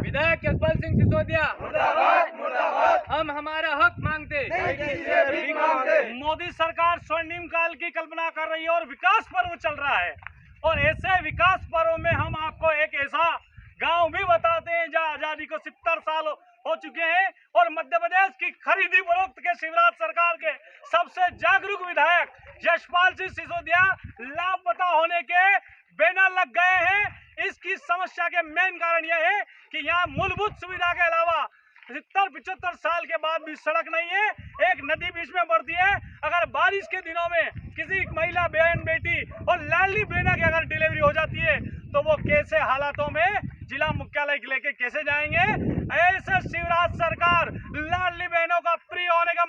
विधायक यशपाल सिंह सिसोदिया, हम हमारा हक मांगते। मोदी सरकार स्वर्णिम काल की कल्पना कर रही है और विकास पर्व चल रहा है, और ऐसे विकास पर्व में हम आपको एक ऐसा गांव भी बताते हैं जहां आजादी को 70 साल हो चुके हैं और मध्य प्रदेश की खरीदी फरोख्त के शिवराज सरकार के सबसे जागरूक विधायक यशपाल सिंह सिसोदिया लापता होने के बैनर लग गए हैं। इसकी समस्या के मेन कारण यह है कि यहाँ मूलभूत सुविधा के अलावा 70-75 साल के बाद भी सड़क नहीं है। एक नदी बीच में बढ़ती है, अगर बारिश के दिनों में किसी महिला बहन बेटी और लाडली बहना की अगर डिलीवरी हो जाती है तो वो कैसे हालातों में जिला मुख्यालय लेके कैसे जाएंगे। ऐसे शिवराज सरकार लाडली बहनों का प्रिय होने का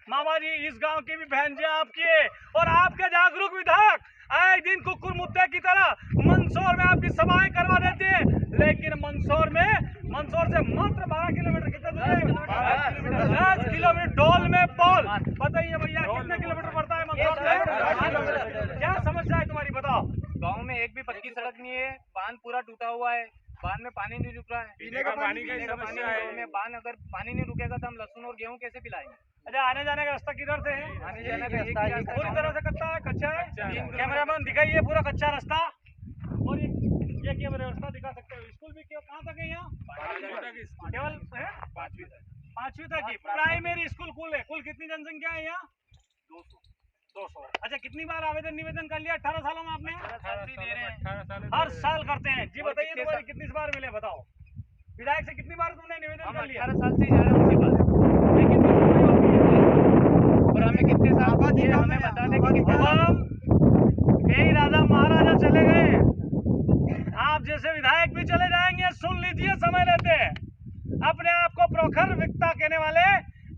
मामा जी इस गांव की भी बहन जी आपकी है, और आपके जागरूक विधायक आए दिन कुकुर मुद्दे की तरह मंदसौर में आपकी सभाएं करवा देते हैं, लेकिन मंदसौर से मात्र 12 किलोमीटर कितने दूर है? 10 किलोमीटर ढोल में पोल, बताइए भैया कितने किलोमीटर पड़ता है मंदसौर से? क्या समस्या है तुम्हारी, बताओ। गांव में एक भी पक्की सड़क नहीं है, बांध पूरा टूटा हुआ है, बांध में पानी नहीं रुक रहा है, पीने का पानी की समस्या है। बांध अगर पानी नहीं रुकेगा तो हम लहसुन और गेहूं कैसे पिलाएंगे? अच्छा, आने जाने का रास्ता किधर से है? आने जाने का रास्ता पूरी तरह से कच्चा है। कैमरामैन दिखाइए पूरा कच्चा रास्ता, और ये क्या व्यवस्था दिखा सकते हो? स्कूल भी कहाँ तक है यहाँ? केवल 5वीं तक की प्राइमरी स्कूल कुल कितनी जनसंख्या है यहाँ? 200। अच्छा, कितनी बार आवेदन निवेदन कर लिया 18 सालों में आपने? 18 दे रहे हैं, हर साल करते हैं जी। बताइए तुम्हारी कितनी बार मिले, बताओ। विधायक से कितनी बार तुमने निवेदन कर लिया? 18 साल से जा रहे हैं उनके पास, लेकिन और हमें कितने साल बाद ये हमें बता दें कि कितने हम कई राजा महाराजा चले गए, आप जैसे विधायक भी चले जाएंगे। सुन लीजिए, समय लेते हैं। अपने आप को प्रखर वक्ता कहने वाले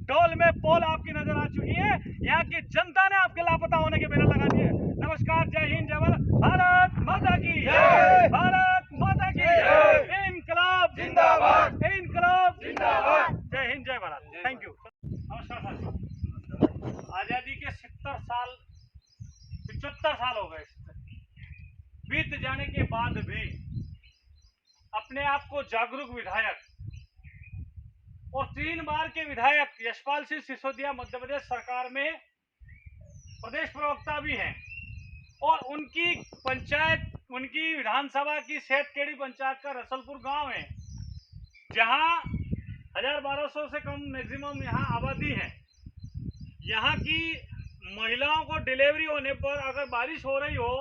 ढोल में पोल आपकी नजर आ चुकी है। यहाँ की जनता ने आपके लापता होने के बैनर लगा दिए। नमस्कार, जय हिंद, जय भारत माता की जय, भारत माता की जय, इनकलाब जिंदाबाद, इनकलाब जिंदाबाद, जय हिंद, जय भारत। Thank you. नमस्कार सर। आजादी के 75 साल हो गए, बीत जाने के बाद भी अपने आप को जागरूक विधायक और 3 बार के विधायक यशपाल सिंह सिसोदिया मध्य प्रदेश सरकार में प्रदेश प्रवक्ता भी हैं, और उनकी पंचायत, उनकी विधानसभा की सेठखेड़ी पंचायत का रसलपुर गांव है, जहां 1200 से कम मैक्सिमम यहाँ आबादी है। यहाँ की महिलाओं को डिलीवरी होने पर अगर बारिश हो रही हो,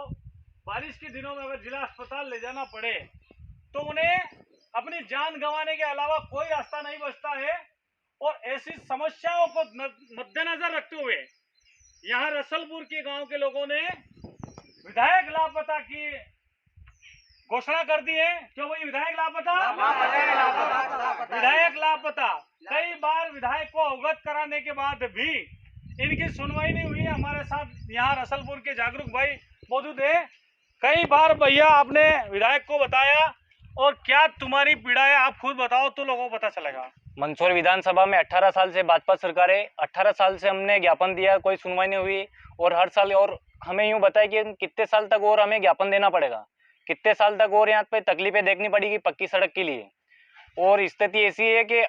बारिश के दिनों में अगर जिला अस्पताल ले जाना पड़े तो उन्हें अपनी जान गंवाने के अलावा कोई रास्ता नहीं बचता है। और ऐसी समस्याओं को मद्देनजर रखते हुए यहाँ रसलपुर के गांव के लोगों ने विधायक लापता की घोषणा कर दी है। क्यों भाई, विधायक लापता, विधायक लापता। कई बार विधायक को अवगत कराने के बाद भी इनकी सुनवाई नहीं हुई। हमारे साथ यहाँ रसलपुर के जागरूक भाई मौजूद है। कई बार भैया आपने विधायक को बताया, और क्या तुम्हारी पीड़ा है आप खुद बताओ तो लोगों को पता चलेगा। मंदसौर विधानसभा में 18 साल से भाजपा सरकार है। 18 साल से हमने ज्ञापन दिया, कोई सुनवाई नहीं हुई, और हर साल और हमें यूं बताया कि कितने साल तक और हमें ज्ञापन देना पड़ेगा, कितने साल तक और यहाँ पे तकलीफें देखनी पड़ेगी पक्की सड़क के लिए। और स्थिति ऐसी है कि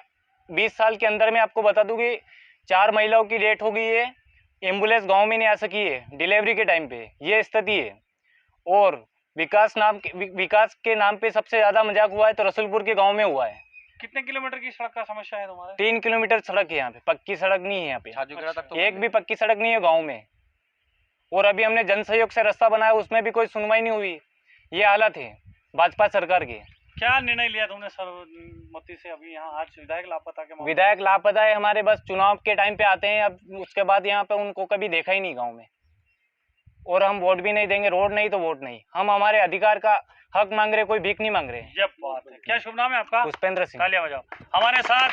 20 साल के अंदर मैं आपको बता दूं कि 4 महिलाओं की डेथ हो गई है, एम्बुलेंस गाँव में नहीं आ सकी है डिलीवरी के टाइम पे, ये स्थिति है। और विकास के नाम पे सबसे ज्यादा मजाक हुआ है तो रसुलपुर के गांव में हुआ है। कितने किलोमीटर की सड़क का समस्या है तुम्हारे? 3 किलोमीटर सड़क है यहाँ पे, पक्की सड़क नहीं है यहाँ पे। अच्छा। एक भी पक्की सड़क नहीं है गांव में। और अभी हमने जन सहयोग से रास्ता बनाया, उसमें भी कोई सुनवाई नहीं हुई। ये हालत है भाजपा सरकार की। क्या निर्णय लिया तुमने सर्वमति से अभी यहाँ आज विधायक लापता के? विधायक लापता है हमारे, बस चुनाव के टाइम पे आते हैं, अब उसके बाद यहाँ पे उनको कभी देखा ही नहीं गाँव में। और हम वोट भी नहीं देंगे, रोड नहीं तो वोट नहीं। हम हमारे अधिकार का हक मांग रहे, कोई भीख नहीं मांग रहे। जब बात है, क्या शुभ नाम है आपका? पुष्पेंद्र सिंह। तालियां बजाओ। हमारे साथ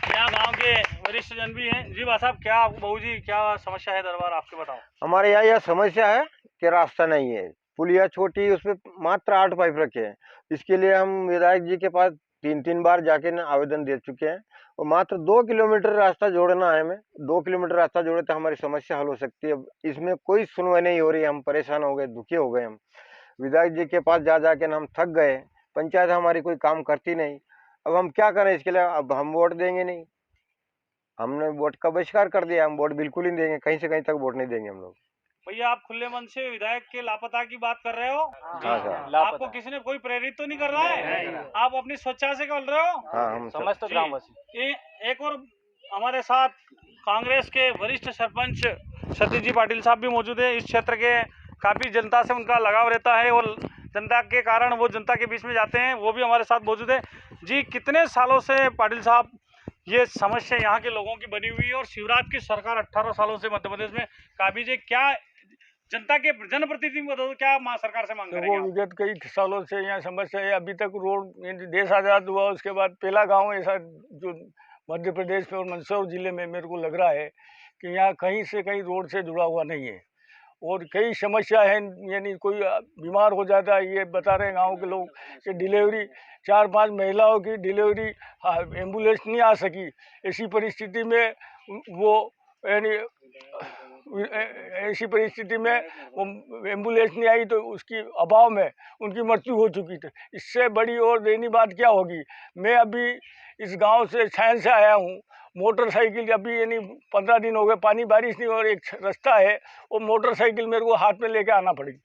यहाँ गांव के वरिष्ठ जन भी हैं। जी भाई साहब, क्या बहू जी क्या समस्या है दरबार आपके, बताओ। हमारे यहाँ यह समस्या है कि रास्ता नहीं है, पुलिया छोटी, उसमें मात्र 8 पाइप रखे हैं। इसके लिए हम विधायक जी के पास 3 बार जाके आवेदन दे चुके हैं, और मात्र 2 किलोमीटर रास्ता जोड़ना है हमें। 2 किलोमीटर रास्ता जोड़े तो हमारी समस्या हल हो सकती है। इसमें कोई सुनवाई नहीं हो रही, हम परेशान हो गए, दुखी हो गए। हम विधायक जी के पास जा जाके हम थक गए, पंचायत हमारी कोई काम करती नहीं। अब हम क्या करें इसके लिए? अब हम वोट देंगे नहीं, हमने वोट का बहिष्कार कर दिया। हम वोट बिल्कुल ही नहीं देंगे, कहीं से कहीं तक वोट नहीं देंगे हम लोग। भैया आप खुले मन से विधायक के लापता की बात कर रहे हो? हाँ सर। आपको किसी ने कोई प्रेरित तो नहीं कर रहा है? आप अपनी स्वेच्छा से बोल रहे हो? हाँ हम सब। समस्त ग्रामवासी। एक और हमारे साथ कांग्रेस के वरिष्ठ सरपंच सतीश जी पाटिल साहब भी मौजूद है। इस क्षेत्र के काफी जनता से उनका लगाव रहता है और जनता के कारण वो जनता के बीच में जाते हैं, वो भी हमारे साथ मौजूद है। जी, कितने सालों से पाटिल साहब ये समस्या यहाँ के लोगों की बनी हुई है और शिवराज की सरकार 18 सालों से मध्य प्रदेश में काबिज है, क्या जनता के जनप्रतिनिधि बताओ, क्या सरकार से मांग करेंगे? वो विगत कई सालों से यहाँ समस्या है। अभी तक रोड, देश आज़ाद हुआ उसके बाद पहला गांव ऐसा जो मध्य प्रदेश में और मंदसौर जिले में मेरे को लग रहा है कि यहाँ कहीं से कहीं रोड से जुड़ा हुआ नहीं है और कई समस्या है। यानी कोई बीमार हो जाता है, ये बता रहे हैं गाँव के लोग कि डिलीवरी 4-5 महिलाओं की डिलीवरी एम्बुलेंस नहीं आ सकी। ऐसी परिस्थिति में वो यानी ऐसी परिस्थिति में वो एम्बुलेंस नहीं आई तो उसकी अभाव में उनकी मृत्यु हो चुकी थी। इससे बड़ी और दयनीय बात क्या होगी? मैं अभी इस गांव से छायन से आया हूं, मोटरसाइकिल अभी यानी 15 दिन हो गए, पानी बारिश नहीं और एक रास्ता है, वो मोटरसाइकिल मेरे को हाथ में लेके आना पड़ेगी।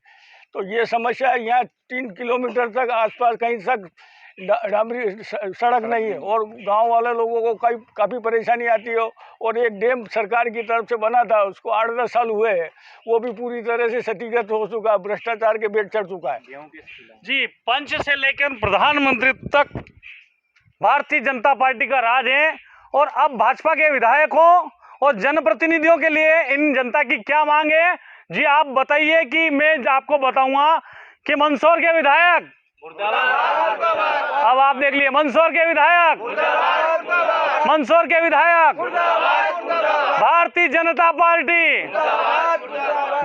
तो ये समस्या है। यहाँ 3 किलोमीटर तक आसपास कहीं तक डामरी सड़क नहीं है और गांव वाले लोगों को काफ़ी परेशानी आती है। और एक डैम सरकार की तरफ से बना था, उसको 8-10 साल हुए हैं, वो भी पूरी तरह से क्षतिग्रस्त हो चुका है, भ्रष्टाचार के बेट चढ़ चुका है। जी, पंच से लेकर प्रधानमंत्री तक भारतीय जनता पार्टी का राज है और अब भाजपा के विधायकों और जनप्रतिनिधियों के लिए इन जनता की क्या मांग है? जी आप बताइए कि मैं आपको बताऊंगा कि मंदसौर के विधायक, अब आप देख लिए, मंदसौर के विधायक, मंदसौर के विधायक, भारतीय जनता पार्टी,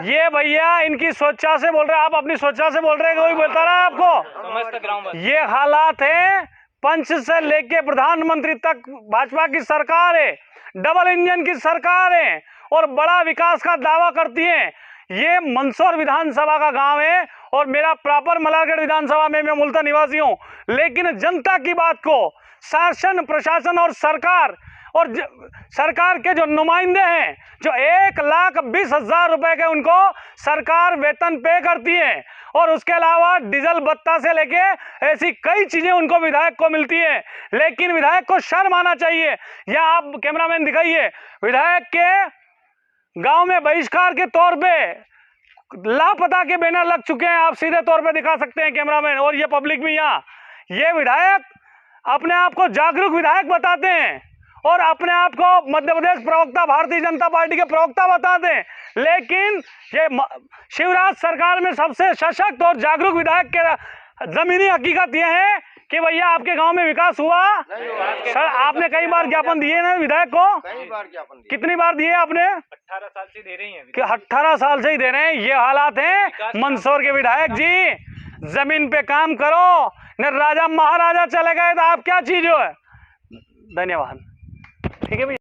ये भैया इनकी स्वेच्छा से बोल रहे हैं। आप अपनी स्वेच्छा से बोल रहे हैं, कोई बता रहा है आपको? ये हालात है। पंच से लेके प्रधानमंत्री तक भाजपा की सरकार है, डबल इंजन की सरकार है और बड़ा विकास का दावा करती है। ये मंदसौर विधानसभा का गांव है और मेरा प्रॉपर मलारगढ़ विधानसभा में मैं मूलतः निवासी हूं, लेकिन जनता की बात को शासन, प्रशासन और सरकार सरकार के जो नुमाइंदे हैं, जो 1,20,000 रुपए के उनको सरकार वेतन पे करती है और उसके अलावा डीजल भत्ता से लेके ऐसी कई चीजें उनको विधायक को मिलती है, लेकिन विधायक को शर्म आना चाहिए। या आप कैमरामैन दिखाइए, विधायक के गांव में बहिष्कार के तौर पे लापता के बैनर लग चुके हैं, आप सीधे तौर पे दिखा सकते हैं कैमरामैन, और ये पब्लिक भी यहाँ। ये विधायक अपने आप को जागरूक विधायक बताते हैं और अपने आप को मध्य प्रदेश प्रवक्ता, भारतीय जनता पार्टी के प्रवक्ता बताते हैं, लेकिन ये शिवराज सरकार में सबसे सशक्त और जागरूक विधायक के जमीनी हकीकत ये है कि भैया आपके गांव में विकास हुआ? सर आपने कई बार ज्ञापन दिए ना विधायक को? कई बार ज्ञापन दिए। कितनी बार दिए आपने? 18 साल से दे रही हैं कि 18 साल से ही दे रहे हैं। ये हालात हैं मंदसौर के विधायक जी। जमीन पे काम करो, न राजा महाराजा चले गए तो आप क्या चीज हो है। धन्यवाद। ठीक है भैया।